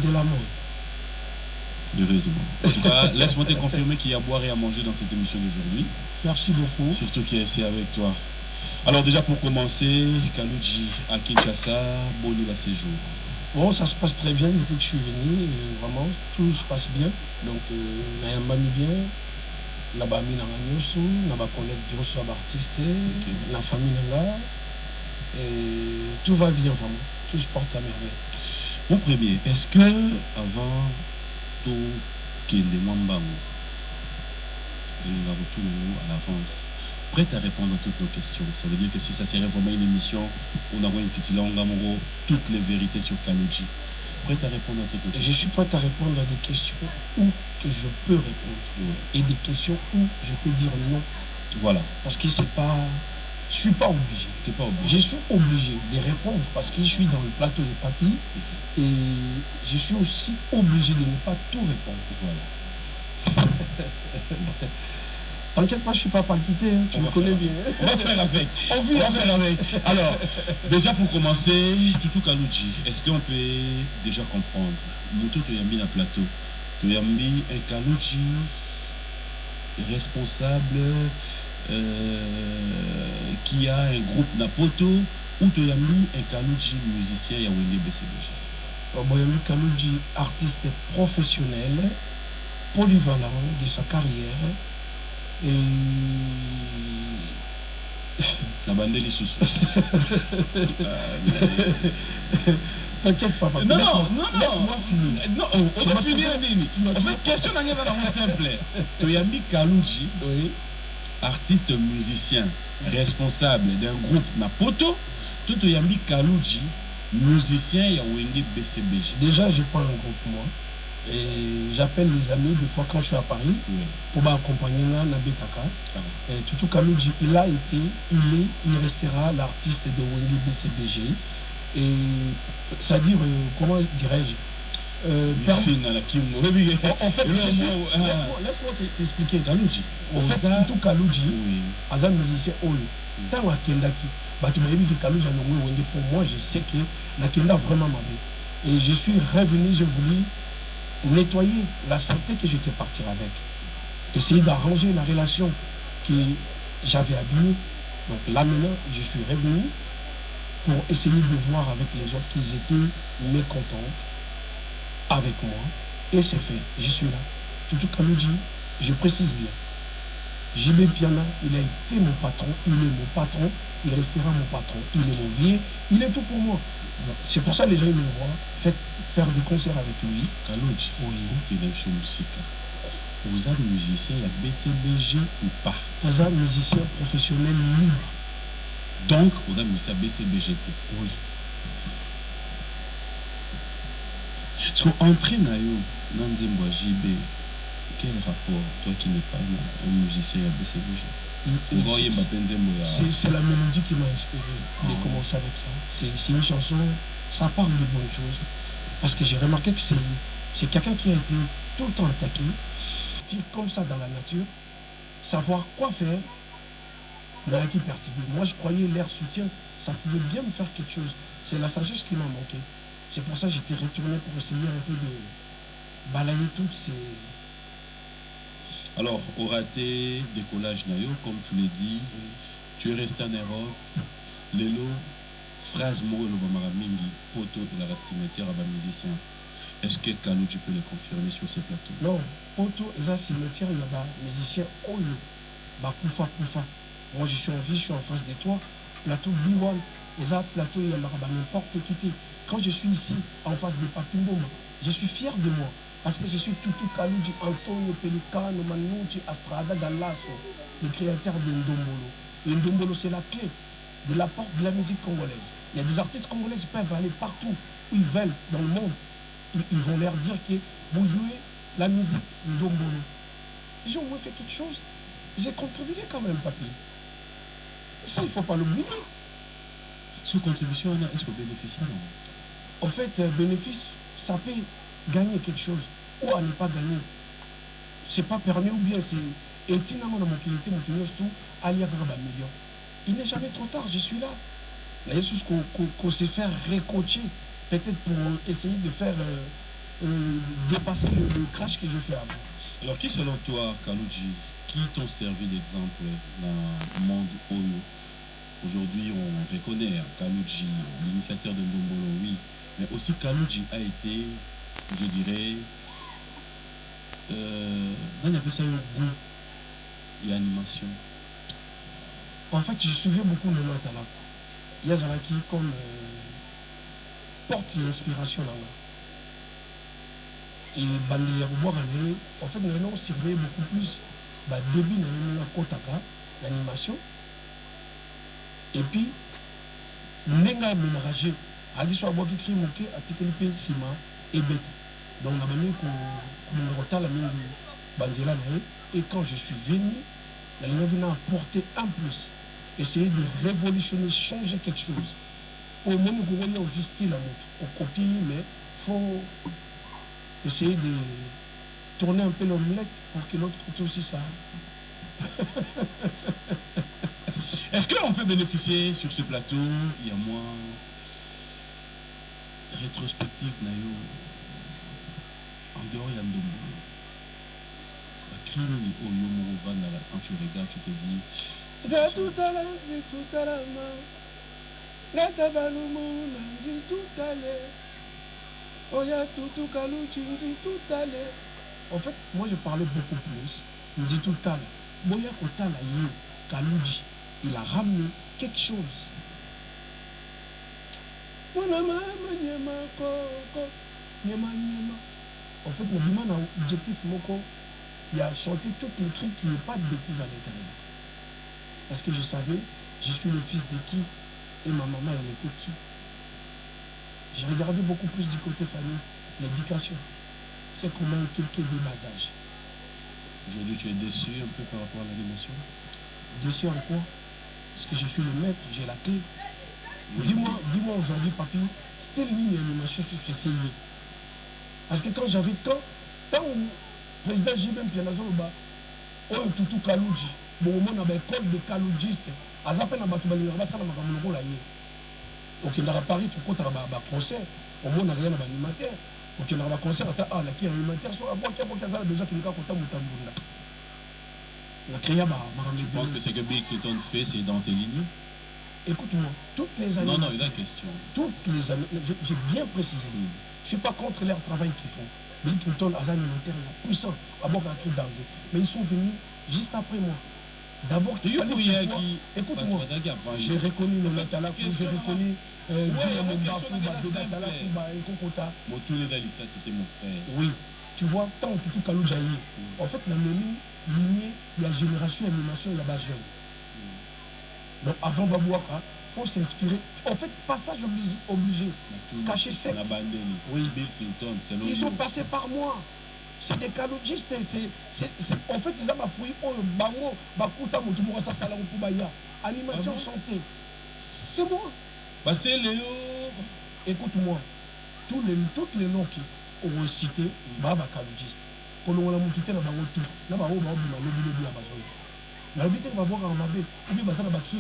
De l'amour. Heureusement. En tout cas, laisse-moi te confirmer qu'il y a à boire et à manger dans cette émission d'aujourd'hui. Merci beaucoup. Surtout qui est ici avec toi. Alors déjà pour commencer, Kalouji à Kinshasa, Boni la séjour. Bon, ça se passe très bien depuis que je suis venu. Vraiment, tout se passe bien. Donc, Nayamba mi bien. Là-bas, mi na nyosu, na ba collègue Diosso artiste, la famille là. Et tout va bien vraiment. Tout se porte à merveille. Mon premier, est-ce que avant tout Kende Mwambango, nous avons tout à l'avance, prêt à répondre à toutes nos questions? Ça veut dire que si ça serait vraiment une émission où on a une titulanga toutes les vérités sur Kalouji, prêt à répondre à toutes nos questions? Je suis prêt à répondre à des questions où que je peux répondre et des questions où je peux dire non. Voilà. Parce que c'est pas... Je suis pas obligé. Pas obligé. Je suis obligé de répondre parce que je suis dans le plateau de papy et je suis aussi obligé de ne pas tout répondre. Voilà. T'inquiète pas, je suis pas palpité, hein, tu me connais bien. On va faire avec. On va faire avec. Alors, déjà pour commencer, Toutou Kalouji, est-ce qu'on peut déjà comprendre? Moutou Toyambi na plateau. Toyambi un Kalouji responsable qui a un groupe Napoto ou Toyambi un Kalouji musicien Yawenge BCBG? Boyambi Kalouji, artiste professionnel, polyvalent de sa carrière. Et... La bande les sous. T'inquiète pas, papa. Non, laisse-moi finir. Non, on va finir. En fait, question dans simple. Toyambi Kalouji, oui. Artiste musicien, responsable d'un groupe Napoto, tout Toyambi Kalouji, musicien Yawenge BCBG. Déjà, j'ai pas un groupe, moi. Et j'appelle les amis des fois quand je suis à Paris pour m'accompagner là, Nabetaka. Et Toutou Kalouji, il a été, il restera l'artiste de Wenge BCBG. Et c'est-à-dire, comment dirais-je, en fait, laisse-moi t'expliquer. Kalouji. En fait, Toutou Kalouji, Azan musicien Olo. Tant à Kendaki, tu m'as dit que Kalouji a nommé Wenge. Pour moi, je sais que la Kenda vraiment m'a vu. Et je suis revenu, j'ai voulu nettoyer la santé que j'étais parti avec. Essayer d'arranger la relation que j'avais abîmée. Donc là maintenant, je suis revenu pour essayer de voir avec les autres qu'ils étaient mécontents avec moi. Et c'est fait, je suis là. Toutou Kalouji, je précise bien. JB Piana, il a été mon patron, il est mon patron, il restera mon patron, il est mon vieux, il est tout pour moi. C'est pour ça que les gens me voient faire des concerts avec lui. Kalouji, oui, tu es sur musique. Vous êtes musicien à BCBG ou pas? Vous êtes musicien professionnel libre. Donc, vous êtes musicien à BCBG? Oui. Parce qu'entrer dans Nzembo JB, quel rapport, toi qui n'es pas un musicien à BCBG? C'est la mélodie qui m'a inspiré de commencer avec ça. C'est une chanson, ça parle de bonnes choses. Parce que j'ai remarqué que c'est quelqu'un qui a été tout le temps attaqué, comme ça dans la nature, savoir quoi faire, mais qui perturbe. Moi je croyais l'air soutien, ça pouvait bien me faire quelque chose. C'est la sagesse qui m'a manqué. C'est pour ça que j'étais retourné pour essayer un peu de balayer toutes ces... Alors, au raté, décollage Nayo, comme tu l'as dit, tu es resté en Europe, Lelo, phrase Moro Lobamaramingi, Poto et la cimetière à musicien. Est-ce que Kalou, tu peux le confirmer sur ces plateaux? Non, Poto et la cimetière, il y a des musiciens Oyo, Koufa Koufa. Moi, je suis en vie, je suis en face de toi. Plateau Biwan, et ça, plateau, il y a n'importe qui. Quand je suis ici, en face de Papimboma, je suis fier de moi. Parce que je suis Toutou Kalouji, Antonio Pelicano, Manouchi, Astrada Galasso, le créateur de Ndombolo. Et Ndombolo, c'est la clé de la porte de la musique congolaise. Il y a des artistes congolais qui peuvent aller partout où ils veulent dans le monde. Ils vont leur dire que vous jouez la musique Ndombolo. J'ai au moins fait quelque chose. J'ai contribué quand même, papier. Et ça, il ne faut pas l'oublier. Sous contribution, est-ce qu'on bénéficie? En fait, bénéfice, ça peut gagner quelque chose ou à ne pas gagner. C'est pas permis ou bien c'est. Et finalement, dans mon qualité, mon tout, aller à million. Il n'est jamais trop tard, je suis là. La chose qu'on sait faire recoacher, peut-être pour essayer de faire dépasser le crash que je fais avant. Alors, qui selon toi, Kalouji, qui t'ont servi d'exemple dans le monde Oyo? Aujourd'hui, on reconnaît Kalouji, l'initiateur de Ndombolo, oui, mais aussi Kalouji a été, je dirais, on appelle ça un goût et animation. En fait, je suivais beaucoup de Natala. Il y a des gens qui comme porte l'inspiration là-bas. Et en fait, nous avons surveillé beaucoup plus le début de la Kotaka, l'animation. Et puis, nous avons ménagé. Il soit bois qui crie moqué, article P, Sima et Bête. Donc, nous avons mis qu'on retard la même Banzela. Et quand je suis venu, nous avons apporté un plus. Essayer de révolutionner, changer quelque chose. Au moins, nous avons juste style, on copie, mais il faut essayer de tourner un peu l'omelette pour que l'autre côté aussi ça. Est-ce qu'on peut bénéficier sur ce plateau? Il y a moins rétrospective, Nayo, en dehors il y a Ndombolo. Quand tu regardes, tu te dis. Tout à l'heure, tout à l'heure, tout à l'heure. Oya tout Kalouji, tout à l'heure. En fait, moi je parlais beaucoup plus. Nzi tout à l'heure. Boya Kota la ye, Kalouji, il a ramené quelque chose. En fait, le Bima a un objectif moko. Il a chanté toutes les cris qui n'ont pas de bêtises à l'intérieur. Parce que je savais, je suis le fils de qui et ma maman, elle était qui. J'ai regardé beaucoup plus du côté famille, l'éducation. C'est comment quelqu'un de bas âge. Aujourd'hui, tu es déçu un peu par rapport à l'animation? Déçu en quoi? Parce que je suis le maître, j'ai la clé. Oui. Dis-moi aujourd'hui, papi, c'était une animation sur ce CIE. Parce que quand j'avais tant où le président J.B. Pianazo, oh, tout Kalouji, bon, on a l'école de Kaloujis, à Zapen, à Batoubali, à Bassala, à Kamoulou, ok, dans Paris, tu comptes un concert, au moins, on n'a rien à l'animateur. Ok, on a un concert, à la qui est alimentaire, soit à boire, qui a déjà qui nous a compté Moutamboula. Tu penses que ce que Bill Clinton fait, c'est dans tes lignes? Écoute-moi, toutes les années. Non, il a une question. Toutes les années, j'ai bien précisé. Je ne suis pas contre leur travail qu'ils font. Bill Clinton, Azan alimentaire, il est puissant, à bord d'un cri d'Arzé. Mais ils sont venus juste après moi. D'abord, écoute-moi, j'ai reconnu le Natala, j'ai reconnu c'était mon frère. Oui, tu vois, tant que tout Kaloujaï, en fait, la même lignée, la génération animation, il y a des jeunes. Donc avant Babouaka, il faut s'inspirer. En fait, passage obligé. Caché sec. Oui, Bill Clinton, c'est ils sont passés par moi. C'est des calogistes. En fait, ils ont fouillé au bango, bakuta mutumura sasala ukubaya. Animation chantée. C'est moi. Bah c'est Léo. Écoute-moi. Toutes les noms qui ont cité, baba calogiste. Quand on a monté dans bango tout, là bas on va obtenir le billet à Bazoy. La vie va voir en mabé. Ou bien ça va qui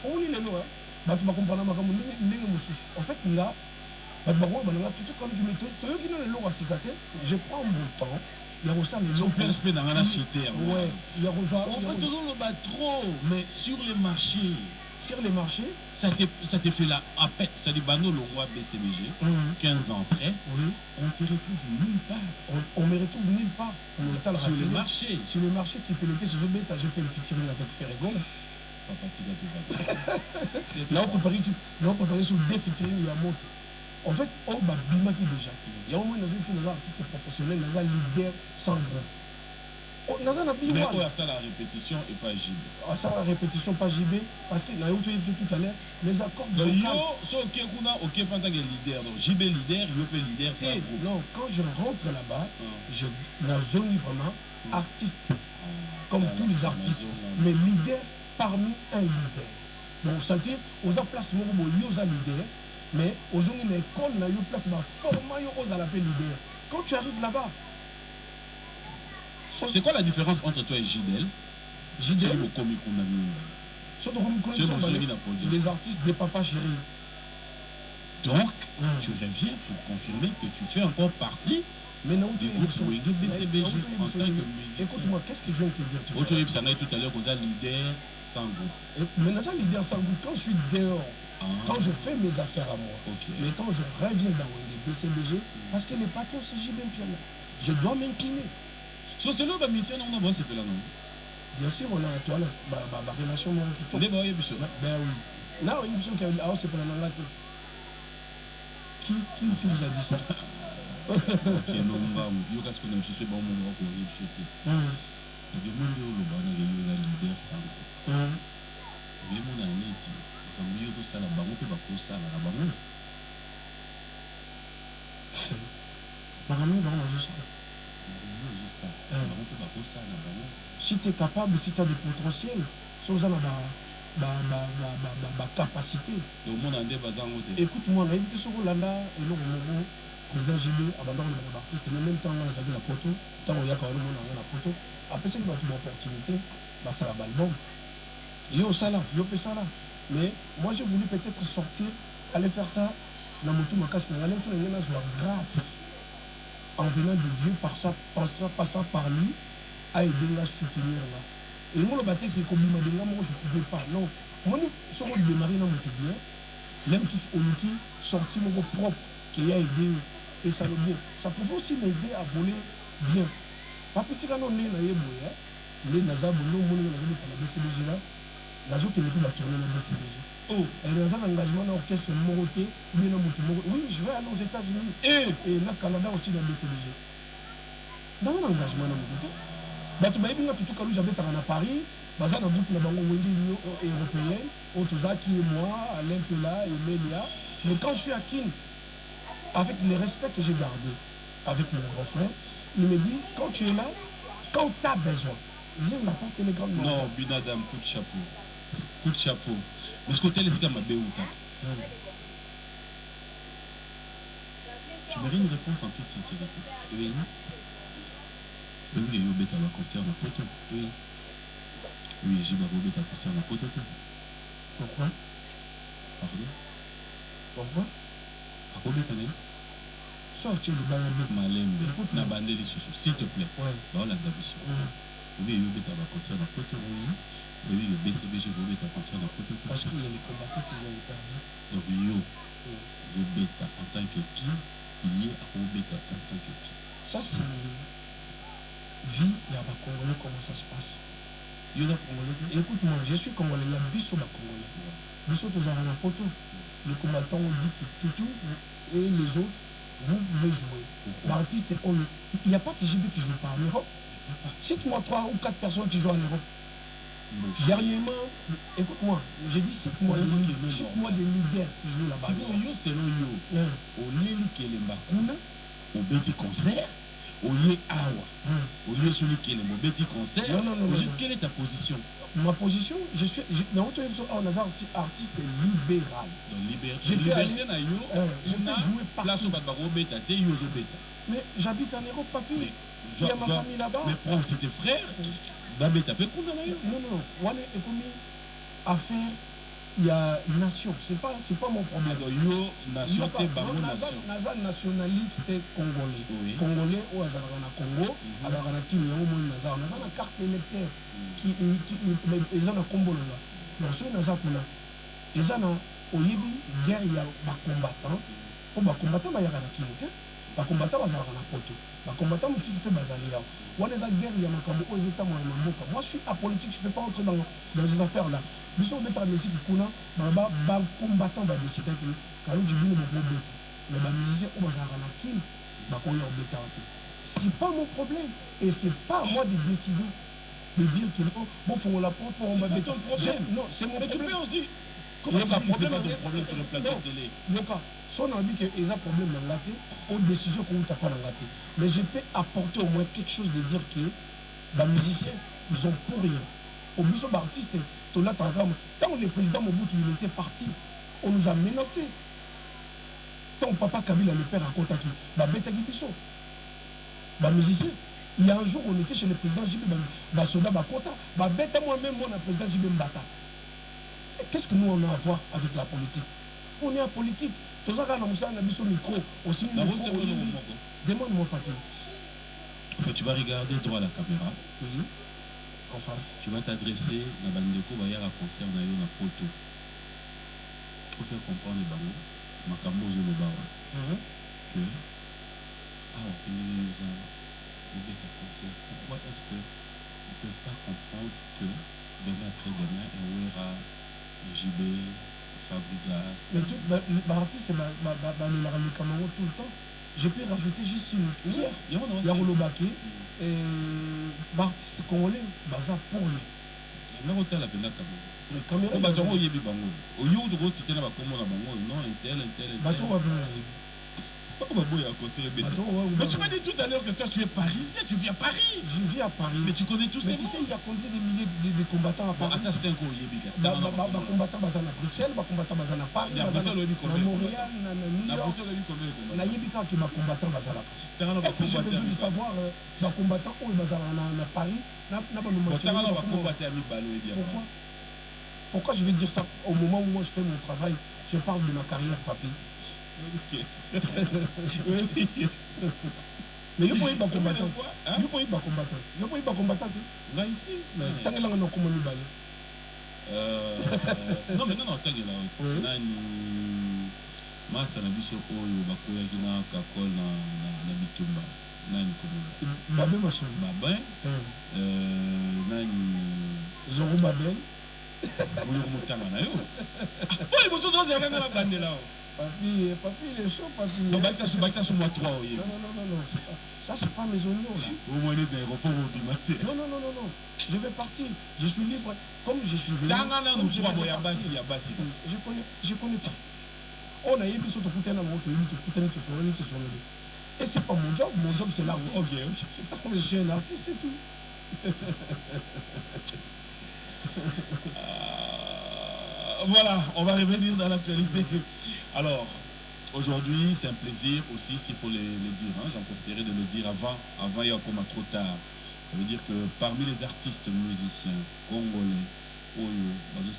on lit les noms. Bah tu vas comprendre ma comme en fait là. Tout comme je me je prends mon temps. Il y a aussi les autres respect dans la cité. Ouais, il y a on fait toujours le bas trop, mais sur les marchés. Sur les marchés, ça te fait la appel. Ça dit Bano le roi BCBG, 15 ans après, on te retrouve nulle part. On me retrouve nulle part. Sur les marchés. Sur les marchés qui pilotaient ce jeu bêta, j'ai fait le featuring avec Ferregon. Là on peut parler sur des featuring, il y a un mot. En fait, on va bima qui déjà. Il y a au moins dans une film, artiste professionnel, dans un leader sans gros. Mais on a ça la répétition et pas JB. Ah, ça la répétition, pas JB, parce que, là où tu as dit tout à l'heure, les accords de ok, pas tant que leader. Donc JB leader, Yopé leader, c'est un groupe. Non, quand je rentre là-bas, je la zone vraiment artiste, comme tous les artistes, mais leader parmi un leader. Donc, sentir, aux places, mon leader. Mais aux gens qui école na yo place ma format yo aux la leader. Quand tu arrives là-bas, c'est quoi la différence entre toi et Gidel? Gidel, le comique qu'on a mis. Les artistes des papas chéris. Donc, tu reviens pour confirmer que tu fais encore partie mais non, du groupe Wenge BCBG en tant que musicien. Écoute-moi, qu'est-ce que je viens de te dire? Autre chose, ça n'a tout à l'heure aux leader sans groupe. Mais dans ça, leader sans groupe, quand je suis dehors, quand je fais mes affaires à moi, mais quand je reviens dans Wenge BCBG, parce que le patron c'est JB Mpiana, je dois m'incliner. C'est là, musicien, on a c'est là, non? Bien sûr, on a toi là, ma relation, mon qui tombe. Ben oui. Là, une mission qui a c'est pour la langue. Qui vous a dit ça? Ok, non, yo parce que nous sommes bon moment pour y chuter. C'est que monde yo ba na yo leader ça. Mais mon ami dit, comme yo to ça la bango pe ba ko ça la bango. Bango ça. Bango pe ba ko ça la bango. Si tu es capable, si tu as du potentiel, sans la capacité. Écoute-moi, on a évité ce Rolanda et le président Gilles abandonne les artistes, en même temps, on a salué la photo, tant qu'on y a quand même la photo. Après, c'est une opportunité, ça va l'album. Yo, ça là, yo, ça là. Mais moi, j'ai voulu peut-être sortir, aller faire ça dans mon tour, ma casse, dans la grâce en venant de Dieu, par ça, passant par lui, à aider à soutenir là. Et moi, le bâtiment qui est comme moi, je ne pouvais pas. Non. Moi, je suis démarré dans mon bien. Même si on sorti mon propre qui a aidé. Et ça le bien. Ça pouvait aussi m'aider à voler bien. Pas petit quand on est là, les Nazar, nous, on est dans la BCBG là. Nazo qui n'est plus la tournée dans la BCBG. Oh, et dans un engagement dans l'orchestre Moroté, oui, je vais aller aux États-Unis. Et là, Canada aussi dans la BCBG. Dans un engagement dans mon côté. Bato bayebi nga tutu kalu j'avais à Paris, baza na groupe na bango Wenge Union européenne, Otozaki et moi, Alain Pela et Melia. Mais quand je suis à Kin, avec le respect que j'ai gardé avec mon grand frère, il me dit, quand tu es là, quand tu as besoin, viens m'apporter les grandes mains. Non, Binadam, coup de chapeau. Coup de chapeau. Mais ce côté, les gars m'a béouta. Tu mérites une réponse en toute sincérité. Oui. Oui, il y a eu un concert dans Poto. Oui. Oui, j'ai eu un concert dans Poto. Pourquoi? Pardon? Pourquoi? Pourquoi bêta? Sortir le balambe. Malembe. Na bandé les sous, s'il te plaît. Ouais. Dans la gabition. Oui, il y a eu un concert dans Poto. Oui, le BCBG, il y a eu un concert dans Poto. Parce qu'il y a les combattants qui ont interdit. Donc, yo bêta en tant que qui, il y a bêta en tant que qui. Ça, c'est vie, il y a des Congolais, comment ça se passe. Écoute-moi, je suis Congolais, il y a Bissot Congolais. Bissot, tu as un photo. Les combattants ont dit que tout, et les autres, vous pouvez jouer. L'artiste, il n'y a pas que JB qui joue pas en Europe. Cite-moi 3 ou 4 personnes qui jouent en Europe. Dernièrement, écoute-moi, j'ai dit cite-moi des leaders qui jouent là-bas. Selon yo, au lieu que les Mbakuna, au petit concert, au lieu Awa, au lieu celui qui est le petit concert, juste quelle est ta position? Ma position, je suis dans autre artiste libéral. Je peux jouer partout. Mais j'habite en Europe, papi. Il y a ma famille là-bas. Mais prends, c'est tes frères. Non, affaire, il y a une nation. C'est pas mon problème. Nation, nationaliste congolais. Congolais ou Azarana Congo, Azarana Kimi, Nazar carte électeur qui ils ont un combo là. Donc sur Nazar Kuna, ils ont au Yibi guerre il y a des combattants. Pour les combattants, il y a des Kimi. Les combattants, ils ont un poto. Les combattants, ils sont basalia. On les a guerre il y a aux États moi je suis apolitique, je ne peux pas entrer dans ces affaires là. Ils sont des musique qui kuna, les combattants vont décider que quand je dis le problème, mais les musiciens ont un kim, c'est pas mon problème et c'est pas à moi de décider de dire que bon faut la porte pour on va ton problème. Non, c'est mon problème. Mais tu peux aussi comment tu dis c'est pas ton problème sur le plateau de télé. Son envie qu'il y a un problème dans la tête, aux décisions qu'on ne t'a pas dans la tête. Mais je peux apporter au moins quelque chose de dire que les musiciens, ils ont pour rien. Au milieu des artistes, tant le président Mobutu il était parti, on nous a menacés. Tant papa Kabila le père raconte qui, les musiciens. Il y a un jour, on était chez le président Jibé Basoda Bakota, moi-même, moi, le président Jibé Mbata. Qu'est-ce que nous on a à voir avec la politique? on est en politique. Tout ça, quand on a mis son micro, aussi demande-moi papier. Tu vas regarder droit à la caméra. Oui. En face. Tu vas t'adresser à Bandeko Bayar à concert na yo na poto. Pour faire comprendre les ballons, Makambo le baron. Que nous a concert. Pourquoi est-ce que ils ne peuvent pas comprendre que demain après-demain, on verra JB, Fabregas. Mais tout, l'artiste, c'est tout le temps. Je peux rajouter juste une pierre. Il y a Rolobaki et l'artiste congolais, Baza pour lui. Mais on t'a la peine à Cameroun. On va dire, il y a des bangos. Au lieu de gros, c'était là-bas comme on a bango. Non, intel. Bateau va bien. Mais tu m'as dit tout à l'heure que toi tu es parisien, tu vis à Paris. Je vis à Paris. Mais tu connais tous ces mots. Tu sais, il y a combien de milliers de combattants à Paris. Attends, 5 ans, il y a combattants à Bruxelles, combattants à Paris, à Montréal, à New York. Il y a combattants à Paris. Est-ce que j'ai besoin de savoir les combattants où ils sont à Paris? Pourquoi je vais dire ça au moment où moi je fais mon travail? Je parle de ma carrière, papy. Ok. Mais il faut pas combattant. Il faut pas combattant. Il faut pas combattant. Là ici. Tant que là on a comment nous balle. Non mais non tant que là. Là master na biso oyo bakoya kina kakol na bitumba. Nani comme Babé machin. Babin. Nani Zoro Babel. Vous le montana na yo. Pour les choses ça na la bande là. Papi, il est chaud, papi. Non, ça sur moi 3. Non. Ça, c'est pas mes oignons, là. Au moins, il est d'aéroport du matin. Non. Je vais partir. Je suis libre. Comme je suis venu. Je connais. On a eu des autres coutins à et c'est pas mon job. Mon job, c'est l'artiste. Je suis un artiste, c'est tout. Voilà, on va revenir dans l'actualité. Alors, aujourd'hui, c'est un plaisir aussi, s'il faut le dire. J'en profiterai de le dire avant il y a comme trop tard. Ça veut dire que parmi les artistes musiciens congolais, honneur et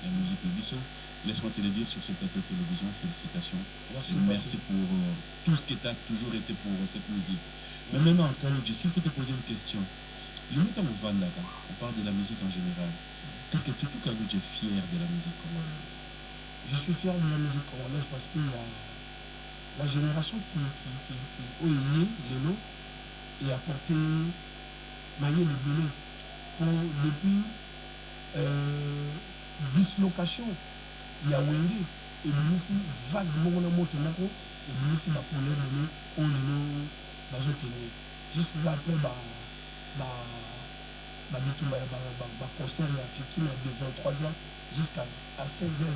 musique de Bissot, laisse-moi te le dire sur ce plateau de télévision, félicitations. Merci pour tout ce qui a toujours été pour cette musique. Mais maintenant, Kaloudji, s'il faut te poser une question, on parle de la musique en général. Est-ce que Toutou Kaloudji est fier de la musique congolaise? Je suis fier de la musique congolaise parce que la génération qui est Lelo et a porté Maïe le Belé depuis dislocation Yawende et Ministre vague Mona Motomoko et Ministre Bapolé au Lelo Bazotene. Jusqu'à après, concert à Fiki de 23h jusqu'à 16h.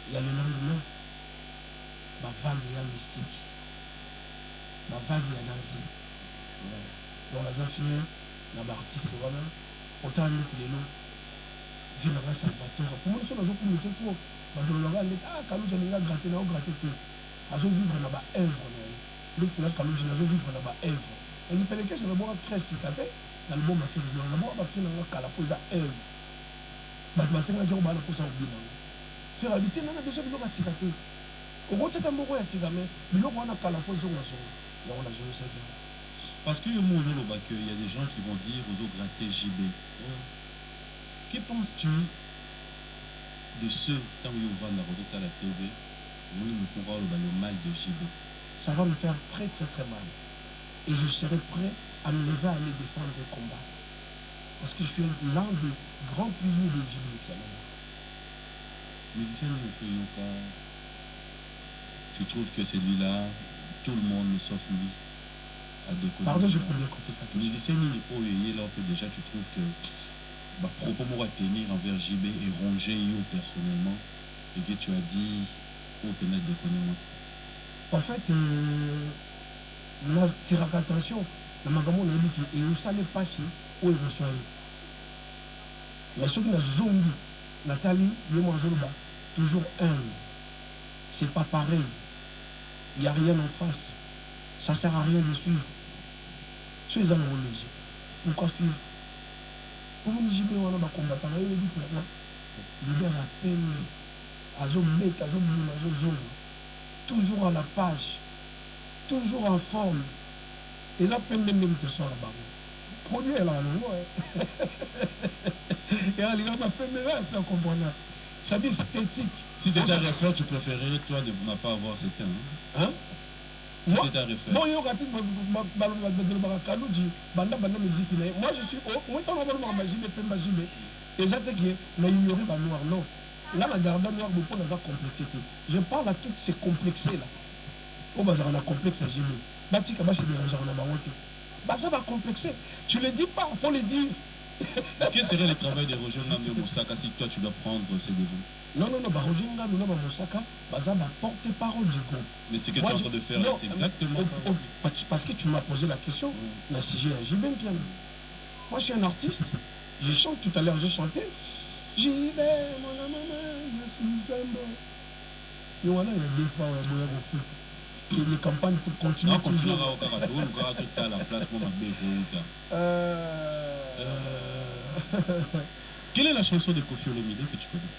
Il y a le lendemain, ma vague est mystique, ma vague est nazi. Donc les enfants, les artistes, voilà, autant que les noms, viennent à Salvatore. Pour moi, ils sont dans un peu de trop. Kaloudji a gratté, ils ont vivre dans ma œuvre. Kaloudji a vivre dans ma œuvre. Et il fallait que c'est le bon très cicaté, l'album a fait l'album a fait dans la pose à œuvre. Mais c'est un jour, on a posé au bilan. Faire habiter, on a besoin de l'eau cicaté. Au gros, c'est un mot à cigamé, mais l'eau, on a qu'à la pose au maçon. Et on a joué ça. Parce que il y a des gens qui vont dire aux autres grattés JB. Que penses-tu de ceux, quand ils vont à la TV, nous pourrons le mal de JB? Ça va me faire très mal. Et je serai prêt à me lever à aller défendre et combattre. Parce que je suis l'un des grands piliers de JB Piano. Musicien, tu trouves que celui-là, tout le monde, sauf lui, a déconné? Pardon, je peux bien compter ta question. Musicien, déjà, tu trouves que propos moi à tenir envers JB et ronger personnellement, et que tu as dit au pénal déconner? En fait, moi, je tire attention. Le magasin est dit et où ça n'est pas si où il reçoit. Mais ceux qui ont zombie, Nathalie, toujours un. C'est pas pareil. Il n'y a rien en face. Ça ne sert à rien de suivre. Ceux qui ont religieux. Pourquoi suivre? Pour vous, JB, on a combattant. Il dit pourquoi? Leader azometa, azomuna, azozonga. Toujours à la page, toujours en forme. Et ça peut même te soir là-bas. Produit là, non? Et alors, il va m'appeler là, c'est un comprenant. Ça dit esthétique. Si c'était à refaire, tu préférerais, toi, de ne pas avoir ces temps. Hein? Si c'était à refaire. Bon, il y a musique. Moi, je suis. Moi, je suis. Et ça, c'est que je ignoré le noir. Non. Là, la garde noire, beaucoup dans sa complexité. Je parle à toutes ces complexés-là. Au bazar, on a complexe à Jimmy. Batika, c'est dérangeant, on a baroté. Bah, ça va complexer. Tu le dis pas, il faut le dire. Quel serait le travail de Roger Ngambe Moussaka si toi tu dois prendre ces devants? Non, Roger Ngambe Moussaka, ça va porte-parole du groupe. Mais ce que tu es en train de faire, c'est exactement ça. Parce que tu m'as posé la question, la CG à Jibin Piano. Moi, je suis un artiste. Je chante tout à l'heure, j'ai chanté. Jibin, mon maman, je suis Zambo. Il y a des fois où il y a des foot. Et les campagnes continuent toujours. Quelle est la chanson de Koffi Olomide que tu connais?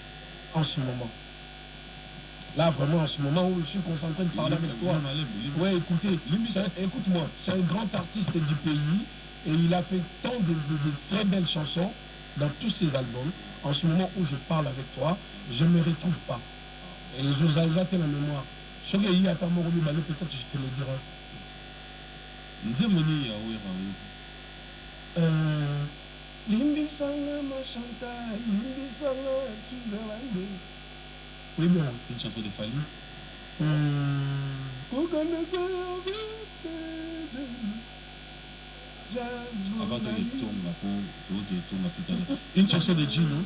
En ce moment. Là, vraiment, en ce moment où je suis concentré de parler avec toi. Ouais, écoutez, écoute-moi, c'est un grand artiste du pays et il a fait tant de très belles chansons dans tous ses albums. En ce moment où je parle avec toi, je ne me retrouve pas. Et je vous ai la mémoire. Ce que il y a peut-être je te le dirai. Limbisanga Machanta, Limbisanga Suzerland. Oui, bien. C'est une chanson de Fali. Avant de tomber, une chanson de Gino.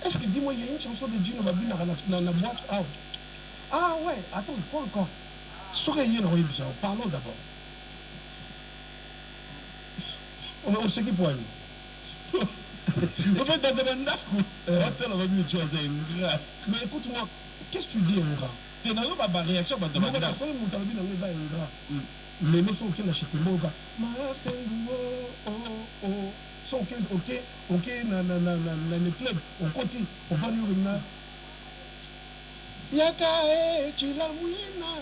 Est-ce que dis-moi, il y a une chanson de Gino dans la boîte? Ah ouais, attends, quoi encore? Parlons d'abord. On sait qui pour elle. Mais écoute-moi, qu'est-ce que tu dis, ingrat? Tu n'as pas de réaction. Mais nous sommes qui n'achètent pas. Ok, le club, on continue, on va lui revenir. Yakae, tu l'as mouina.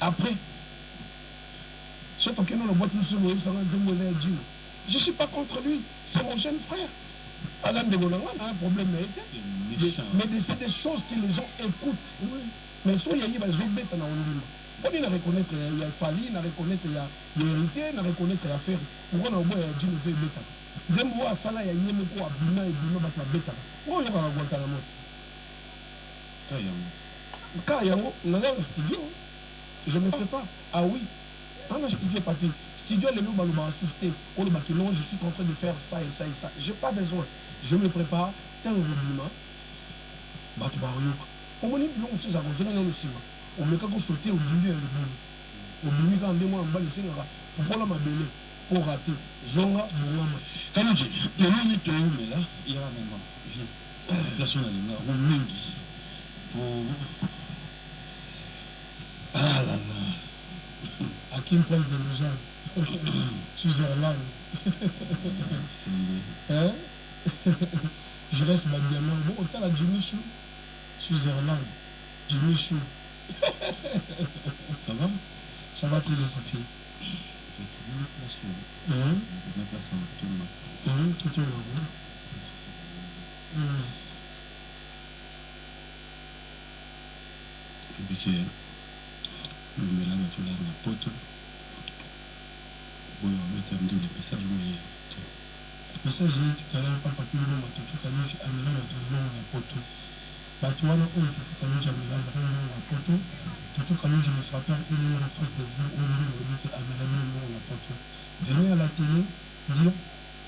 Après, je ne suis pas contre lui, c'est mon jeune frère. On a un problème. Mais c'est des choses que les gens écoutent. Oui. Mais soit il y a des objets dans le on a reconnaître, il y a Fali, il y a reconnaître, il y a héritier, il y a reconnaître, il y a faire. Pourquoi on a beau dire que c'est bêta? J'aime voir ça là, il y a Yemeko, Abuna et Bruno, il y a bêta. Pourquoi il y a un Guantanamo? Quand il y a un studio, je ne me fais pas. Ah oui, dans un studio papier, studio les loups balouba assusté, on le non, je suis en train de faire ça et ça et ça. Je n'ai pas besoin. Je me prépare, t'as un roulement. Bah tu vas on me dit on sait ça, on me dit sauter au milieu au milieu quand on en bas de Sénégal, pour prendre ma belle, pour rater. Zonga, Moulama. Quand tu dis, il y a un minute mais là, il y a un moment. Viens, place on a les mains, on mingi. Pour. Ah là là. À qui place de Lausanne? Suzerland. Hein? Je reste ma diamant. Bon, autant la Jimmy Chou. Suzerland. Jimmy Chou. Ça va? Ça va très bien, papier. Tout est là. Et puis, le mélange de la pote. Vous mettez un peu de message, le message tout à l'heure, pas papier, le nom, tout à l'heure, j'ai amené la pote. Tu vois, on peut quand même la pote. Tout quand même, je me frappais une nuit en face de vous, on me dit la pote. Venez à la télé, dire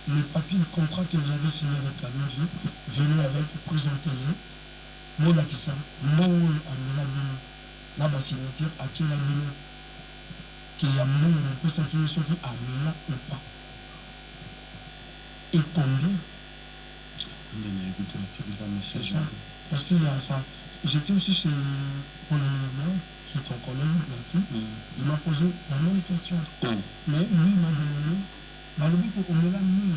le papier de contrat que j'avais signé avec Kalonji, venez avec, présentez-le. Moi, là, qui ça, moi, la signature, à qui la mine, qu'il y a mon peu ça qui est sorti à Mila ou pas. Et combien? C'est ça. Parce qu'il y a ça. J'étais aussi chez mon ami, qui est ton collègue, il m'a posé la même question. Mais lui, il m'a donné, on me l'a 1000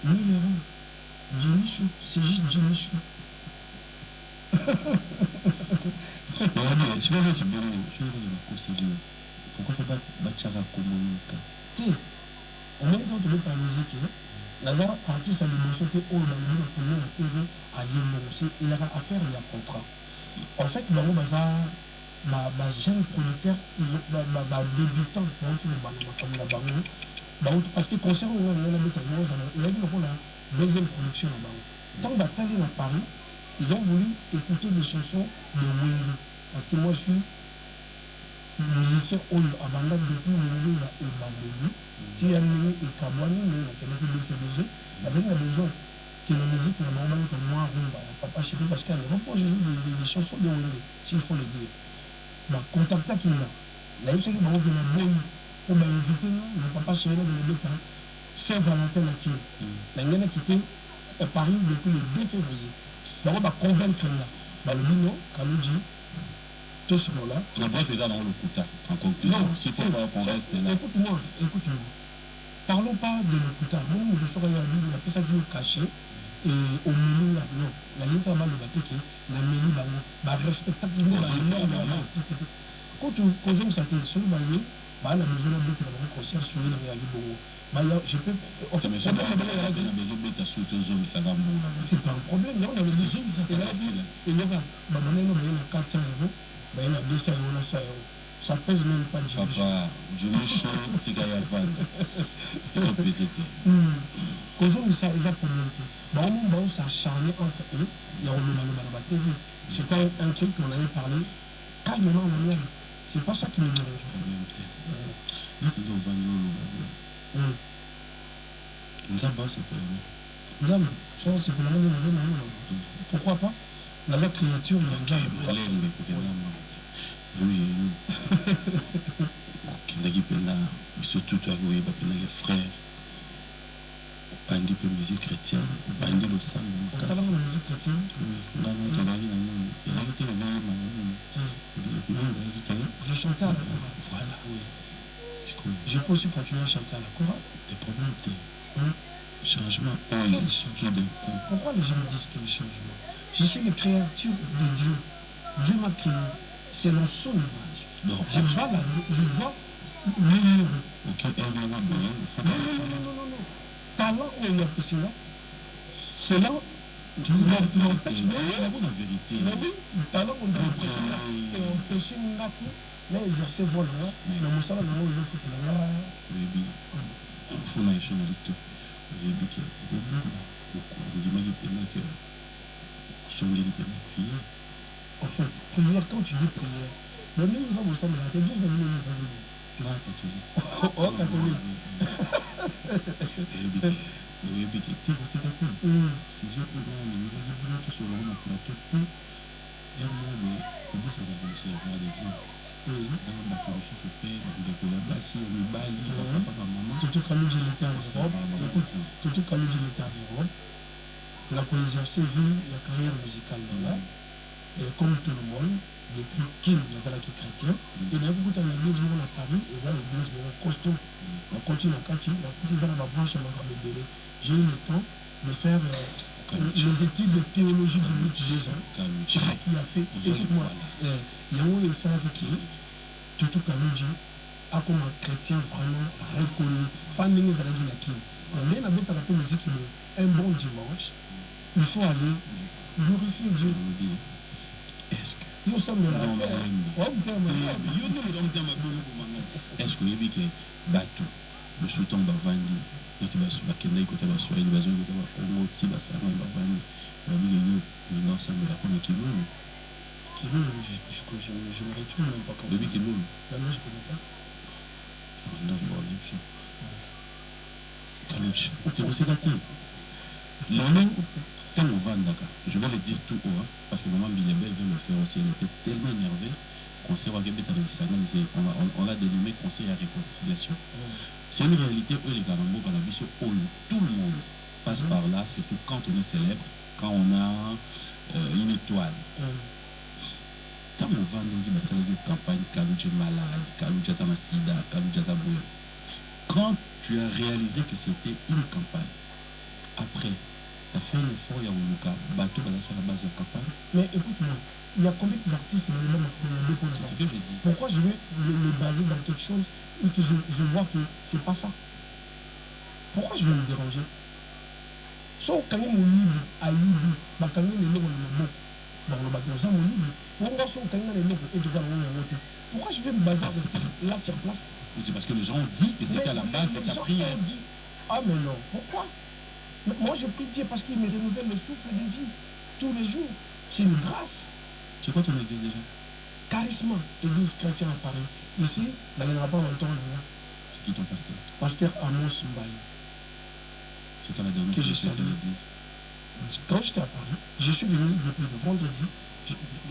€. 1000 €. Jimmy Chou, c'est juste Jimmy Chou. Je vais dire pourquoi faut pas Bachara communiquer. On met dans la musique. Lazare, artiste à l'émotion, on a mis la TV à l'émotion. Il a affaire à contrat. En fait, ma jeune producteur, ma débutant, parce que concert, il a dit la deuxième production là-bas. Tant d'attendre à Paris, ils ont voulu écouter des chansons de Wendy. Parce que moi, je suis musicien abandonné depuis le si il y a une Kamani, il y a besoin que la musique normalement comme moi, papa chéri, parce qu'à l'Europe, je joue des chansons de Wendy, s'il faut le dire. Ma contacta qui l'a. La eu qui m'a dit on m'a invité, mon papa chéri, le Saint-Valentin qui la a quitté Paris depuis le 2 février. Donc on va convaincre là. Le Mino, Kaloudji, tout ce moment-là. La bref est dans le Kuta, en conclusion. S'il faut pas qu'on reste là. Écoute-moi. Parlons pas de le Kuta. Moi, je serais à lui, on appelle ça du caché. Et au milieu, là, non. La ligne pas mal de bateau qui la mairie, respectable, l'artiste. Quand on ça t'est sur le maillot, la maison là, un concert sur une réalité. Je peux. En fait, c'est pas un problème. On a le budget, ça fait là. Et là, on a 400 euros. Il y a 200 euros, 100 euros. Ça pèse même pas de papa, je me chante, c'est qu'il y a pas de pesité. Ça, ils ont communauté. Ça a charné entre eux. Il y a un TV. C'était un truc qu'on avait parlé calmement en anglais. C'est pas ça qui me dérange. Nous avons c'est pour nous. C'est pour nous. Pourquoi pas? La créature, il y a oui, surtout toi, oui, les frères. Bandi pour musique chrétienne, bandi le sang. La musique chrétienne? Je chantais à la chorale. Voilà, oui. Je peux aussi continuer à chanter à la chorale. Des problèmes, changement. Pourquoi les gens me disent qu'il y a des changements? Je suis une créature de Dieu. Dieu m'a créé. C'est dans son image. Je vois l'univers. Non. Talent ou il y a possible. C'est là. Tu l'empêches. La vérité. Mais oui, talent on a empêché là. Et empêcher Naki. Mais exercer vol là. Le Moussala, le mot, il faut qu'il y a. Oui. Il faut la échelle de tout. J'ai dit que. En fait, prière, quand tu dis prière, le même nous avons ça, mais tes deux amis nous avons dit. Non, catholique. Oh, catholique. Si je peux voir le niveau de sur le plateau, et moi, comment ça va vous servir d'exemple? Dans la production de paix, de la si on est bali, papa, maman. Tout comme nous, j'étais en Europe. Tout comme nous, j'étais en Europe. La colonisation vit la carrière musicale là. Et comme tout le monde, depuis qu'il y a qui chrétien, il y a beaucoup d'églises à Paris, et là, l'église costaud. On continue à Kati, on continue à la branche à la Bélé. J'ai eu le temps de faire les études de théologie de Luc Jésus. C'est ça qui a fait. Écoute-moi, il y a eu ça qui tout comme dit, a comme un chrétien vraiment reconnu, pas de la qui. On est dans la musique, un bon dimanche, il faut aller glorifier Dieu. Est-ce que nous sommes de la est-ce que vous que bateau le sultan bavandi notre basu bakenda côté basu il basu côté Congo ti basanga bavandi le non ça me la connaît qui nous je me retourne même pas quand depuis qui nous la nuit je connais pas non bon l'option Kalouch tu sais gâté l'année je vais le dire tout haut, parce que maman Bilebel veut le faire aussi. Elle était tellement énervée qu'on s'est on l'a dénommé conseil à réconciliation. C'est une réalité où les Garambo, tout le monde passe par là, surtout quand on est célèbre, quand on a une étoile. Quand on va nous dire que une campagne, Kalouch est malade, Kalouch est en sida, Kalouch est à bouillon. Quand tu as réalisé que c'était une campagne, après, tu as fait un effort, il y a un bateau sur la base de Kappa. Mais écoute-moi, il y a combien d'artistes C'est ce que je dis. Pourquoi je vais les baser dans quelque chose et que je vois que c'est pas ça? Pourquoi je vais me déranger? So quand même libre à libre, bah quand même les lots dans le bateau ça libre. Pourquoi so quand même les lots et que ça pourquoi je vais me baser là sur place? C'est parce que les gens ont dit que c'était à la base de ta prière. Ah mais non, pourquoi? Moi je prie Dieu parce qu'il me renouvelle le souffle de vie tous les jours. C'est une grâce. C'est quoi ton église déjà? Charisme, église chrétienne à Paris. Ici, dans le rapport longtemps. C'est qui ton pasteur? Pasteur Amos Mbaye. C'est quand la dernière fois que tu étais à l'église? Quand j'étais à Paris, je suis venu depuis le vendredi.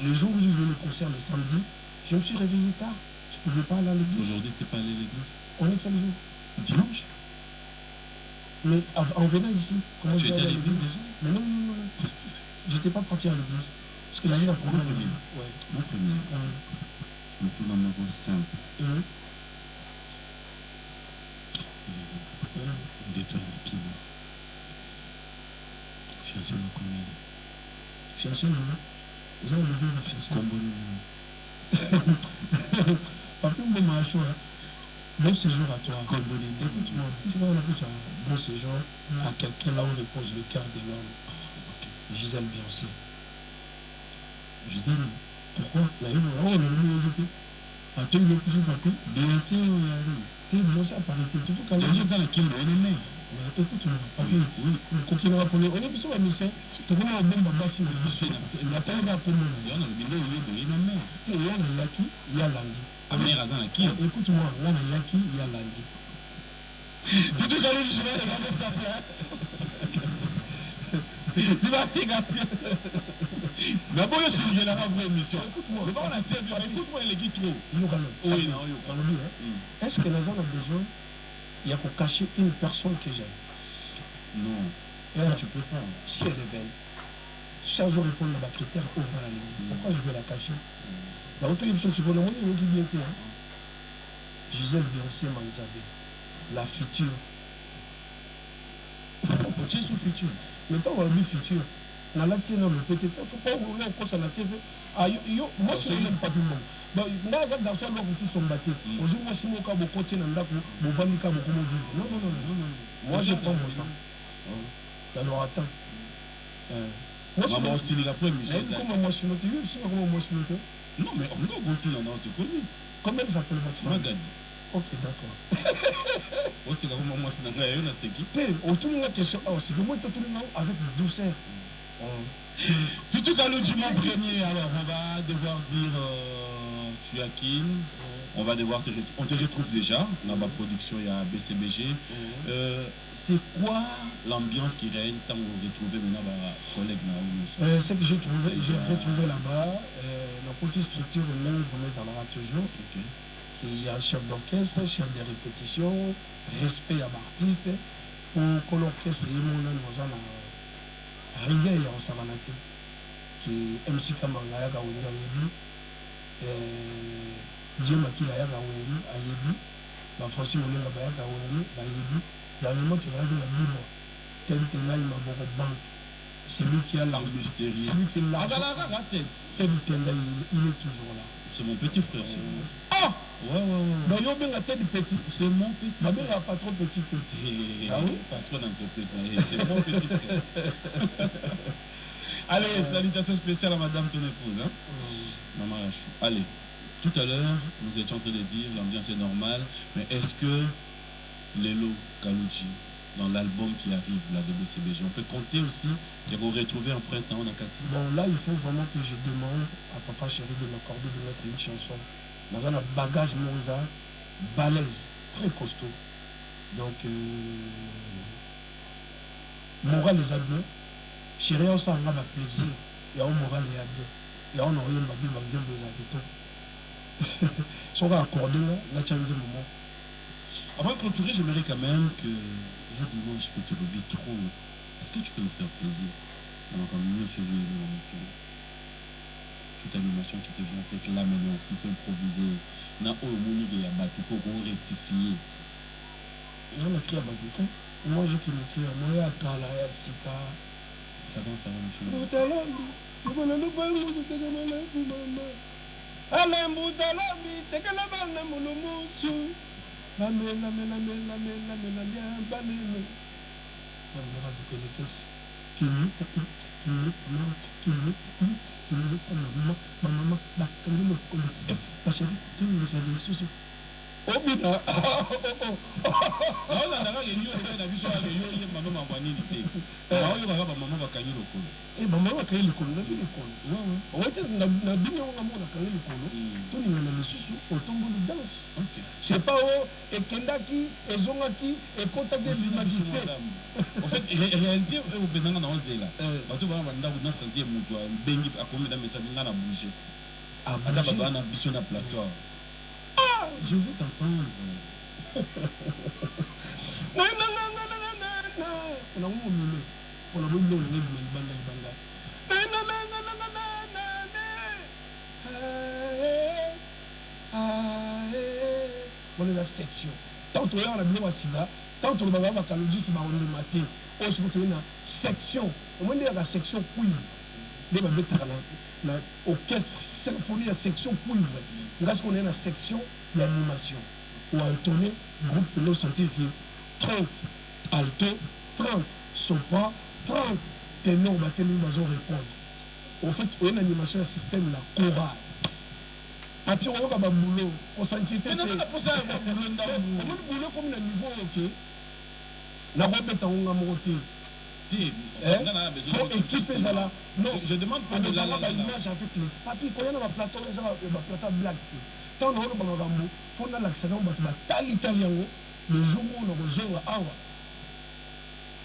Le jour où j'ai joué le concert le samedi, je me suis réveillé tard. Je ne pouvais pas aller à l'église. Aujourd'hui, tu n'es pas allé à l'église? On est quel jour? Dimanche. Mais en venant ici, comment tu étais à l'église déjà? Mais non. Je n'étais pas parti à l'église. Parce que la vie n'a pas mon premier. Je me tourne en mot simple. Détourne le pied. Fiancé de combien? Fiancé, non? Vous avez levé le fiancé? Papi, on m'a chaud. Bon séjour à toi. Écoute-moi, tu vas appeler ça bon séjour à quelqu'un là où repose le cœur de l'homme. Gisèle Beyoncé. Gisèle? Pourquoi? La une, oh, le ah, tu es le plus papi? Beyoncé, tu es Beyoncé à Paris. Tu tout calme. Les gens sont qui l'ont écoute-moi, papi, coquille va connaître. On est plus sur la mission. Tu connais un bon baba si il n'y a pas eu à connaître. Il y a un milieu où il y a une mère. Tu sais, il y a le Yaki, il y a lundi. Ah, mais Razan a qui? Écoute-moi, là, le Yaki, il y a lundi. Tu te calmes, je vais regarder ta place. Tu vas regarder. D'abord, je suis là pour une émission. Écoute-moi, il est qui trop. Oui, non, est-ce que les gens ont besoin? Il y a pour cacher une personne que j'aime. Non, ça tu peux pas. Si elle est belle, si elle répond à ma critère, pourquoi je vais la cacher? La haute émission, c'est pour le monde qui vient. Gisèle Beyoncé Manzabe, la future. Tu es sous futur. Maintenant, on va dire futur. On a la tienne, on peut-être. Il ne faut pas rouler en course à la TV. Moi, je ne l'aime pas tout le monde. Donc, dans ce garçon, là, tous sont battus. Aujourd'hui, moi, si mon cas, mon côté, mon famille, mon non. Moi, je prends mon temps. Alors, attends. Moi, je suis la première. Comment moi, je suis noté? Comment moi, je suis noté? Non, mais on doit goûter là, non, c'est connu. Comment elle s'appelle votre femme? Magadi. Ok, d'accord. Aussi, là, moi, c'est dans la réunion, c'est qui? Autour de la question, c'est que moi, tout le monde avec douceur. Tutu Kaloudji, mon premier, alors on va devoir dire tu as qui? On va devoir on te retrouve déjà dans ma production, il y a BCBG. C'est quoi l'ambiance qui règne tant que vous retrouvez maintenant vos collègues là? C'est que j'ai retrouvé là-bas, la petite structure même ça en aura toujours. Il y a un chef d'orchestre, chef de répétition, respect à l'artiste, pour que l'orchestre ait mon nom dans un rigueur en Savanati, qui est MC Kamanga Yagaouini Ayebi, Dieu Maki Yagaouini Ayebi, Francis Moulin Yagaouini Ayebi, dernièrement tu vas dire la Bible, tel Tenaï Maboko Bank, c'est lui qui a l'argent. C'est lui qui a l'argent. Tel Tenaï, il est toujours là. C'est mon petit frère. Ah! Ouais. Donc, il y a tête petit. C'est mon petit frère. Ma pas trop petit. Ah oui? Patron d'entreprise. C'est mon petit frère. Allez, salutations spéciales à madame ton épouse. Hein? Maman Rachou. Allez, tout à l'heure, nous étions en train de dire l'ambiance est normale, mais est-ce que Lelo Kaloudji, dans l'album qui arrive, la BCBG, on peut compter aussi et vous retrouver en printemps en Akati? Bon, là, il faut vraiment que je demande à papa chéri de m'accorder de mettre une chanson dans un bagage Mozart, balèze, très costaud. Donc, moral les amis, chéri, on s'en va plaisir. Il y a un moral les amis. Il y a un orient de ma vie, des habitants. Si on va accorder là, tu as un moment. Avant de clôturer, j'aimerais quand même que dimanche, je peux te lever trop. Est-ce que tu peux nous faire plaisir? On a comme 9 février, toute animation qui te vient en tête là maintenant, s'il faut improviser. Na Monique et Yabatou pour rectifier. Il y a qui Yabatou. Moi, je qui me moi, il y a Kala, il y a Sika, Ça va, monsieur. Boutalobi, tu vas nous parler de tes gamins, maman. Alain Boutalobi, t'es que la banne, mon moussou. Bamela, mela, mela, mela, mela, bien, bamela. On va te connecter. Maman, bah, comme nous, ma chérie, tu me laisses aller sous. Oh, bina. Ah, là, là, il y a une vision à l'œil, maman m'a vanné l'été. Ah, il y a maman va gagner le col. Eh, maman va gagner le col, on a vu le col. On va être dans la vie, on a gagné le col. Tout le monde a le sous, au tombeau de danse. C'est pas où, et Kendaki, et Zongaki, et Kotake, l'humanité. En fait, réalité, au Bénin, on a osé là. Bateau, on a senti un mouton, un béni, à combien de messages, on a bougé. Ah, on a ambition à plateau. Ah, je veux t'entendre. Non, non, non, non, non, non, non. On a où le on a où le banga. Non, non, non, non, non, non, non, non. On est la section. Tant on a la bien Sida, tant on va avoir le disque, on est maté. On se retrouve dans la section. On est dans la section cuivre. Les va mettre la orchestre symphonie, la section cuivre. Parce qu'on est dans la section d'animation. Ou entonner, groupe de l'eau sentir qui 30 alto, 30 sopra, 30 ténor, nous allons répondre. En fait, on a une animation, un système, la chorale. Et puis, on a un boulot, on s'inquiète. Mais non, pas ça, on a un boulot comme le niveau, ok. On a un monté. Il faut équiper ça là. Non, je demande pas de l'image avec le papier. Quand il y a un plateau, il y a un plateau black. Tant on a un rambo, il faut l'accent, italien. Le jour où on a besoin d'avoir.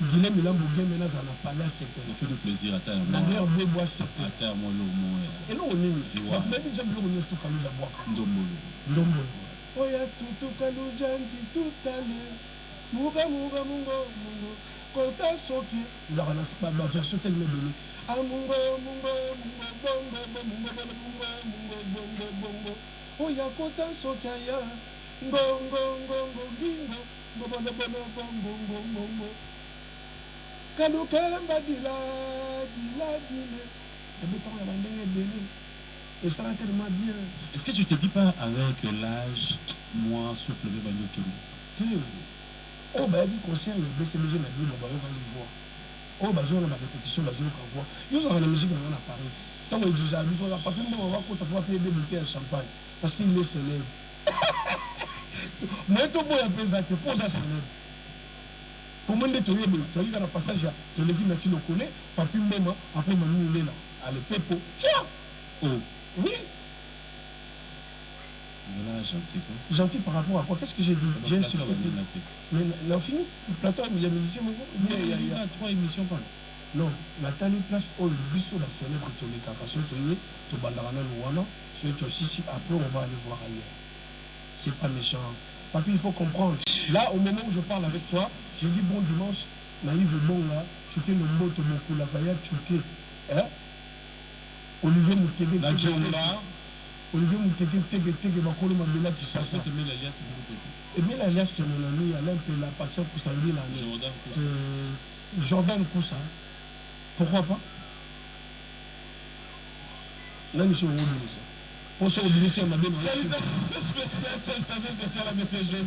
Guilhem il a bougué maintenant dans la palace. On fait du plaisir à terre. La guerre de bois c'est à terre moi le et là on est. Tu m'as dit j'aime le on est tout comme ça bois. Ndombolo. Ndombolo. Oya tout kalu janti tout à l'heure. Muga muga mungo mungo. Kota soki. Nous avons la version tellement belle. Ah mungo mungo mungo bongo bongo mungo mungo bongo bongo. Oya kota soki ya. Ngongo ngongo gingo. Bongo bongo bongo bongo. Kalukemba dila dile. Et maintenant, il y a un béni. Et ça va tellement bien. Est-ce que tu te dis pas avec l'âge, moi, souffle le bagno Kemi? Oh, bah, il concert, le BCMG m'a dit, on va le voir. Oh, bah, j'ai ma répétition, bah, j'ai le voir. Ils ont la musique dans l'appareil. Tant qu'on dit ça, ils ont pas fait on va pouvoir payer des bouteilles à champagne. Parce qu'il est célèbre. Mais tout le monde a fait ça, tu poses à célèbre. Pour moi, tu as un passage, tu as vu Nati le connaît, papi même, après Manu il est là, à le pépo. Tiens! Oh! Oui! Voilà, gentil quoi. Gentil par rapport à quoi? Qu'est-ce que j'ai dit? J'ai insulté. Mais on finit? Le plateau, il y a des musiciens, il y a 3 émissions pas. Non, Nathalie Place, oh, le bus sur la célèbre Toleka, parce que tu Bandarana Louana, aussi, après on va aller voir ailleurs. C'est pas méchant. Papi, il faut comprendre. Là, au moment où je parle avec toi, je dis bon dimanche, naïve bon là, tu es le mot de mon coup, la paillade, tu es. Hein? Olivier Moutege, la Djongla. Olivier Moutege, Tege, Makolo Mamela qui s'assure. C'est Mel Alias, s'il vous plaît. Et Mel Alias, c'est mon ami, Alain Pela, Pascal Koussangui, là. Jordan Koussa. Pourquoi pas? Là, nous sommes au ça. On se oublie ça, ma belle. Salutations spéciales à M. José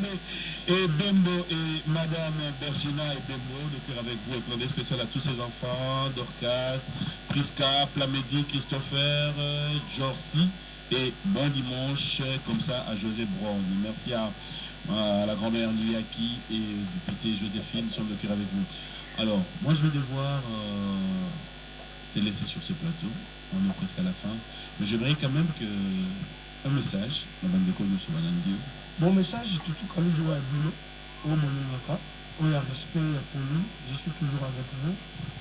et Bembo et Madame Bergina et Bembo, de cœur avec vous, et plein de spécial à tous ces enfants, Dorcas, Priska, Plamedi, Christopher, Jorsi, et bon dimanche, comme ça, à José Brown. Merci à la grand-mère Liaki et député Joséphine, sont de cœur avec vous. Alors, moi je vais devoir te laisser sur ce plateau. On est presque à la fin. Mais j'aimerais quand même que un message, la bande d'école de Sobalandio. Mon message, tout quand je joue à Bulo, au Moningaka, où il y a respect pour nous, je suis toujours avec vous,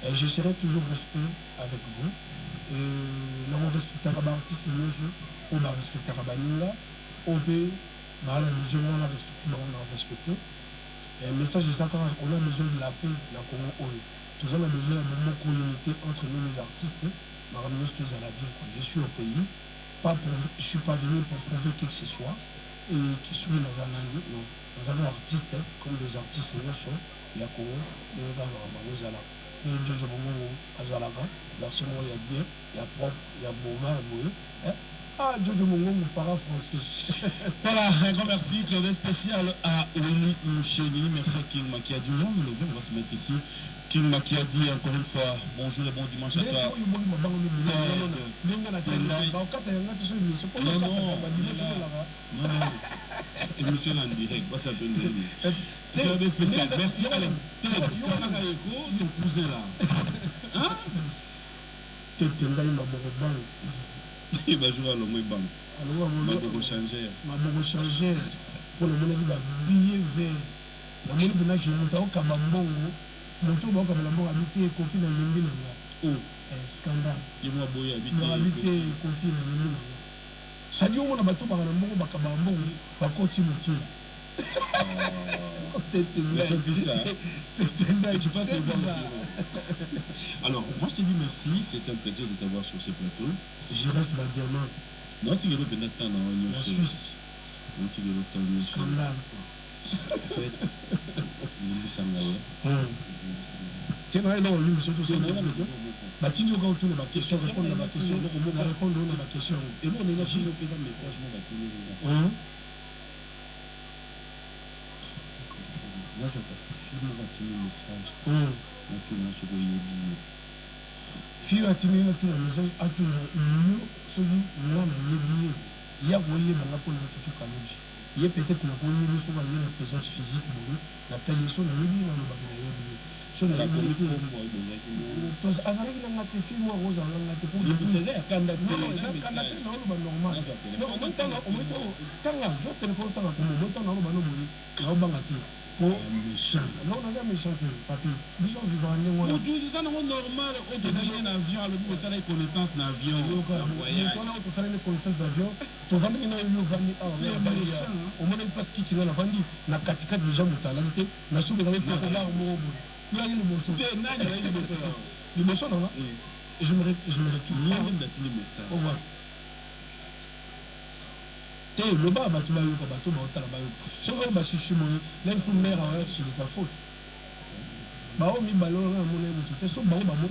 et je serai toujours respect avec vous. Et là, on respecte l'artiste, on va respecter Rabanila, on peut, la maison, on a respecté, on a respecté. Et le message est ça, on a besoin de la paix, la Congo. Nous avons besoin d'un moment de communauté entre nous, les artistes. Je suis au pays, je ne suis pas venu pour prouver qui que ce soit, et qui sont dans un langue. Nous avons artistes, comme les artistes, nous sommes, il y a Congo, nous avons Jojo Bongo azalaka garçon il y a bien il y a propre il y a bovin ah Jojo Bongo para français. Voilà, un grand merci, Claude spécial à Willy Moucheni. Merci à King Makiadi. On va se mettre ici. King Makiadi, encore une fois, bonjour et bon dimanche à toi. Non, émission en direct, pas t'appeler. Claude spécial, merci. Allez, tu vas à l'écho, ton cousin là. Hein? Il va jouer à l'homme banque. Alors, on va changer. On va changer pour le monde de billet vert. La monde de qui monte au Kamambon. Mon tour va comme la mort habité confie dans le monde. Oh, scandale. Il m'a boyé habité confie dans le monde. Ça dit on a bateau par la mort, Bakamambon, va continuer. Tu passes le bon. Alors, moi je te dis merci, c'est un plaisir de t'avoir sur ce plateau. Je reste la diamant. Non, tu es le pénatran dans la Suisse. Non, tu es le scandale. En fait, il est sangaye. Tu es non, lui, surtout ça. Bah, tu dis quand tu as ma question, répondre à ma question, répondre à ma question. Et moi, on a juste fait un message, moi, là, je vais passer un message. Fille a tiré un message à tout le monde, celui là, il y a voyé dans la peau de tout Kalouji. Il y a peut-être une présence physique, la télévision, la nuit, dans le bagage. Sur la communauté, Azarek n'a pas fait moi, Rosa, n'a pas fait. Il s'est candidaté. Non, candidaté, non, normal. Non, on entend, je téléphone, on entend, pour méchant. Non, on a méchant, papi. Nous sommes vivants, nous sommes normal. On te donne un avion, alors vous avez connaissance d'un avion. On a connaissance d'avion. Tu vas venir au moins parce que tu vas la vendre. La katika déjà mon talent. La soupe vous avez fait pour voir mon. Il y a le morceau. Le morceau, non? Et je me retrouve. Il y a même le message. Au revoir. Le bas, tu vas y aller, tu vas y si on va chercher mon l'air sous mer à ce n'est pas faute. Bah, on met ballon là, mon air, tout est sauf bah, mon air pour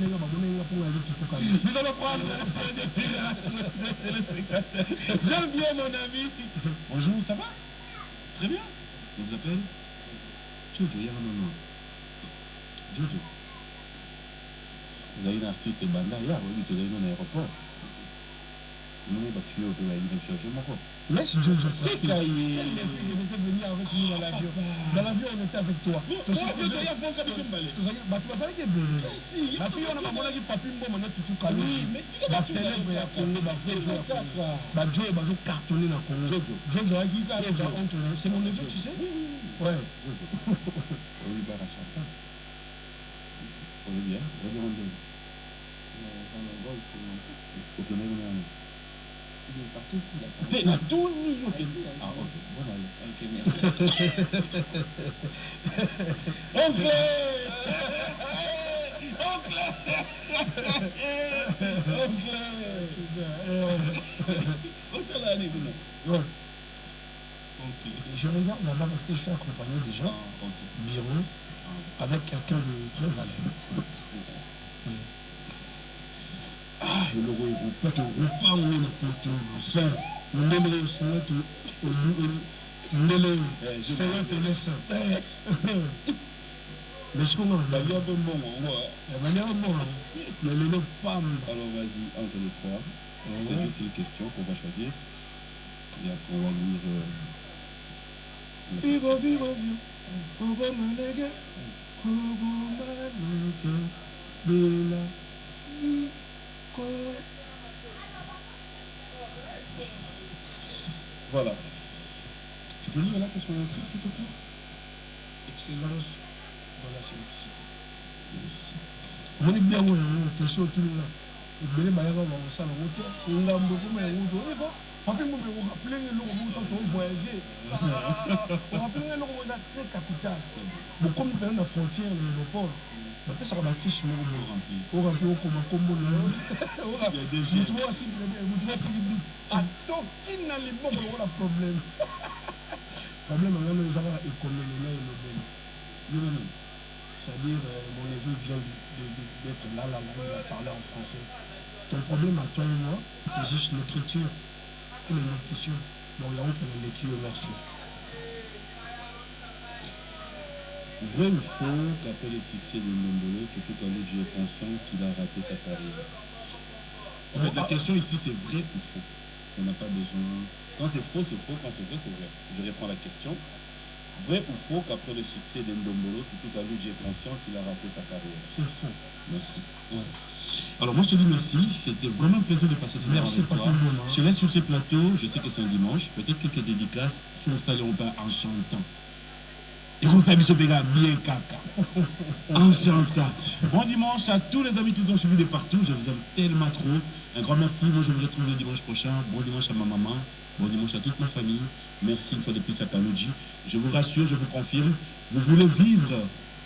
aller tout cas. Nous allons prendre j'aime bien mon ami. Bonjour, ça va? Très bien. On vous appelle Jojo, non. Jojo. Vous avez une artiste banda, il y a un aéroport. Non, parce que vous avez une chercher mon corps. Laisse Jojo. C'est qu'ils étaient venus avec nous dans l'avion. Dans l'avion, on était avec toi. Tu vas savoir que la fille, on a pas montré papier, on a tout calé. La célèbre et la Congo, la vraie Joe. La Joe est basée cartonnée dans le Congo. Jojo a dit que c'est mon neveu, tu sais? Ouais. Jojo. On lui barre à chanter. On est bien. On est bien. Ok, mais il est parti ici, là. T'es là, tout le jour. Ah, ok. Bon, allez. Ok, merci. Oncle! Je regarde là-bas parce que je suis accompagné des gens, bureau, avec quelqu'un de très valeureux. Ah, le repas, on a ça. Le mais ce qu'on a, il y a un peu bon, mais le pas. Alors vas-y, entre les trois. C'est juste une question qu'on va choisir. Et après on va lire. Viva. Voilà. Tu peux lire la question écrite, s'il te plaît? Excellence dans la simplicité. Merci. On est bien, on est question tout là. Il y a un salle de route. On a beaucoup de route. Après, on a plein de gens qui ont voyagé. On a plein de gens qui ont très capital. Beaucoup de gens à la frontière, l'aéroport. Après, ça va fiche au rempli au combo. Il y a des gens qui ont attends, il n'a les bons problème. Problème, on a les gens économiques. c'est-à-dire mon neveu vient d'être là, il va parler en français. Ton problème à toi et moi, c'est juste l'écriture et l'élocution. Donc là, on fait l'écriture, merci. Vrai ou faux qu'après le succès de Ndombolo, Tutu Kaloudji est conscient qu'il a raté sa carrière? En fait, la question ici, c'est vrai ou faux? On n'a pas besoin... Quand c'est faux, c'est faux. Quand c'est vrai, c'est vrai. Je réponds à la question. Vrai ou faux qu'après le succès de Ndombolo, Tutu Kaloudji est conscient qu'il a raté sa carrière? C'est faux. Merci. Ouais. Alors moi je te dis merci, c'était vraiment un plaisir de passer ce moment avec toi. Je te laisse sur ce plateau, je sais que c'est un dimanche, peut-être quelques dédicaces sur le salon en chantant. Et vous savez ce bien caca. En chantant. Bon dimanche à tous les amis qui nous ont suivis de partout, je vous aime tellement trop. Un grand merci, moi je vous retrouve le dimanche prochain. Bon dimanche à ma maman, bon dimanche à toute ma famille. Merci une fois de plus à Kaloudji. Je vous rassure, je vous confirme, vous voulez vivre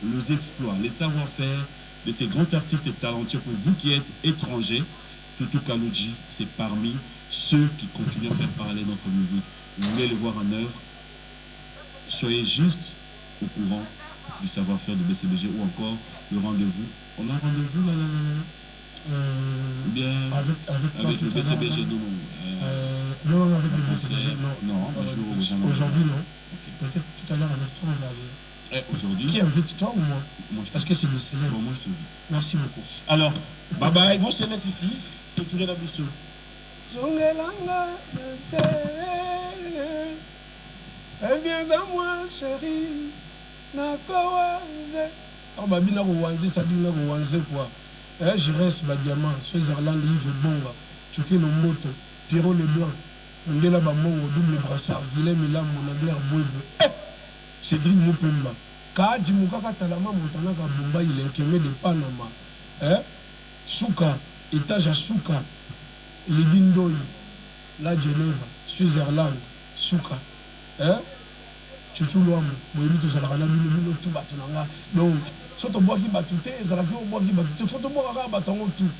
les exploits, les savoir-faire de ces grands artistes talentueux. Pour vous qui êtes étrangers, Tutu Kaloudji, c'est parmi ceux qui continuent à faire parler notre musique. Vous voulez le voir en œuvre, soyez juste au courant du savoir-faire de BCBG ou encore le rendez-vous. On a un rendez-vous là, bien avec le BCBG, non, avec le BCBG, non, aujourd'hui non. Okay. Peut-être tout à l'heure avec toi on va aller. Aujourd'hui. Qui invite, toi ou moi? Parce que c'est le célèbre. Bon, moi je t'invite. Merci beaucoup. Alors, bye bye. Moi je te laisse ici. Et tu es la biseau. Zongelanga, viens à moi, chérie. Nakawaze. Oh, bah, bien, Rwanze, ça dit Rwanze, quoi. Je reste, ma diamant. Switzerland, Yves Bonga. Tchoké no moto. Pierrot Leblanc. On est là-bas, mon double brassard. Guilhem Elam, mon aglaire Bouébé. Cédric Moupemba. Kaji Moukaka Talama Montanaka Bumba, il est quémé de Panama. Souka, étage à Souka. Lidindoy, la Genève, Switzerland, Souka. Chuchuluamu, Moïmi to Salarana, Milo tout batunanga. Donc, soto bois qui batute, Zalaki au bois qui batute, photo bois à batango tout.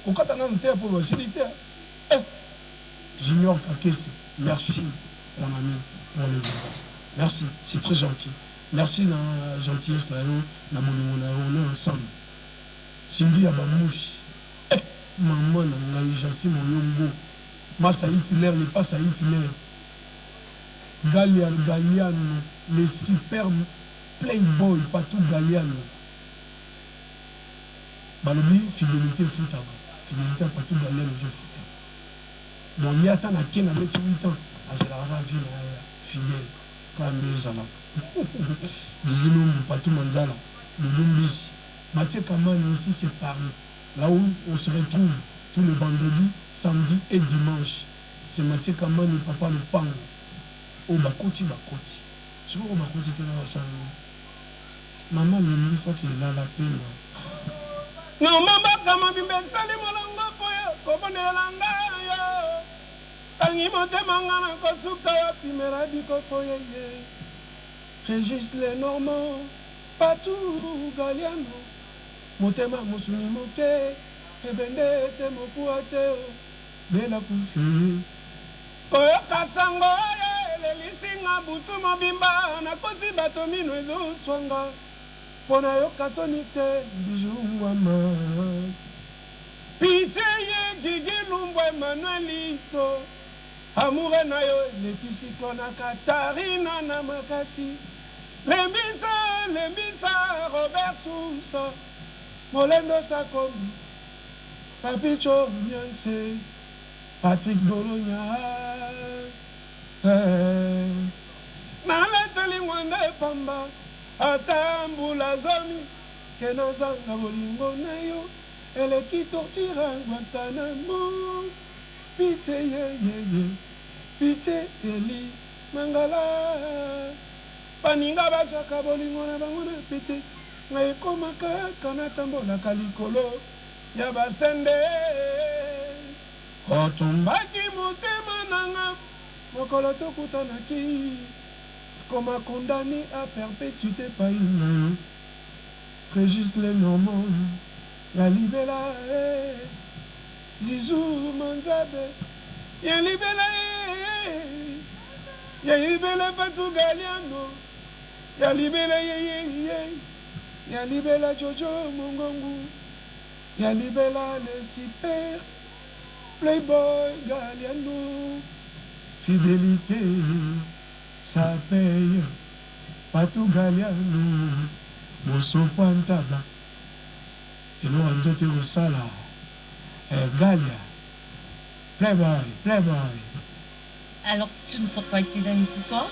Au Katana, on terre pour le faciliter. Junior Kakesi, merci, mon ami, mon évisa. Merci, c'est très gentil. Merci la gentillesse, on est ensemble. Cindy Abamouche, maman, Jassi Moyongo, Massa Hitler, les pas à Hitler, Galiano, les super playboy, partout Galiano. Balobi, fidélité foutaba. Fidélité partout Galiano, je fouta. Bon, il y a tant à Ken à 28 ans, à la vie fidèle, quand même, ça là. Lilou, Patou Manzala, Lilou, Mathieu Kaman, ici c'est Paris. Là où on se retrouve tous les vendredis, samedi et dimanche. C'est Mathieu Kaman et Papa le Pango. Au Bakoti. Je vois au Bakoti, tu es là, maman, une fois qu'il est là, la peine. Non, maman, comment tu me salis, mon langue, comment on est là, Tangi monte mangana kosuka wapi merabi kofoye. Régis les Normands, Patou Galiano, Motema Mosuni Moke, Ebende Temokuate, Bela Kufi. Koyo Kasango, Lelisinga Butu Mobimba, Nakosi Batomino Ezo Swanga, Pona Yokasonite, Bijou Wama. Pitié Gigi Lumbwe Manuelito. Amour na yo lekisi kona Katarina na makasi Lembisa Robert Sousa Molendo Sakomi Papicho Nyanse Patrick Bologna Naleteli mwende pamba Atambula zomi Kenazanga bolingo na yo Eleki tortira Guantanamo Pitié, Pitié, Eli, Mangala. Paninga basaka bolingo na bango na pete. Na ekomaka kana tambola kalikolo ya basende. Otombaki motema nanga mokolo tokutanaki. Comme condamné à perpétuité par une Régis les Normands, ya libela Zizou Manzabe, ya libela Patou Galiano, ya libela ya libela Jojo Mongongu, ya libela le super playboy Galiano. Fidélité, ça paye, pas tout Galiano, Mosso Pantaba, et nous on dit au sala, Galia, playboy. Alors, tu ne sors pas avec tes amis ce soir?